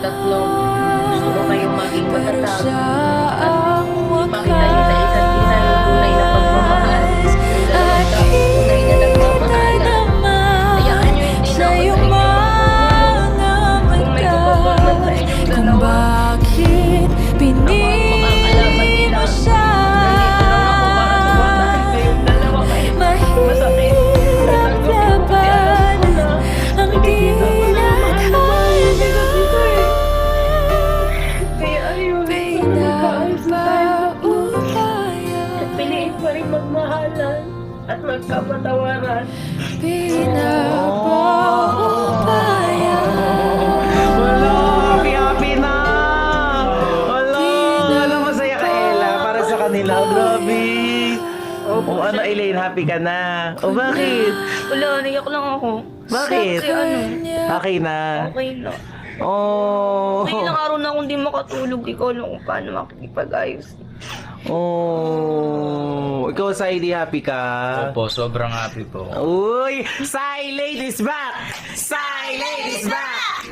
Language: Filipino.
tatlo. Gusto ko kayong maging matatag. ang Makita niyo sa isa't isa yung tunay na pagmamahal. Yung dalawang taong tunay na nagmamahalan. Hayaan niyo hindi na ako sa inyo kung may kupapal man sa inyong kung dalawa. bakit Makakalaman pinili nila. mo siya. Nandito lang ako para suportahan kayong dalawa kahit masakit. Mahirap labanan ang di nadhana. Kaya ayun, Pinapaubaya, piliin pa rin magmahalan at magkapatawaran. pinapaubaya. Wala, happy na! Wala, masaya ka, Ella, para sa kanila. Grabe. O ano, Elaine, happy ka na? O bakit? Wala, naiyak lang ako. Bakit? Kasi ano, Okay na. okay na. Oh. May ilang araw na akong di makatulog. Ikaw lang kung paano makikipag-ayos. Oh. Ikaw, Saidi, happy ka? Opo, sobrang happy po. Uy! Sai Ladies back! Sai Ladies back!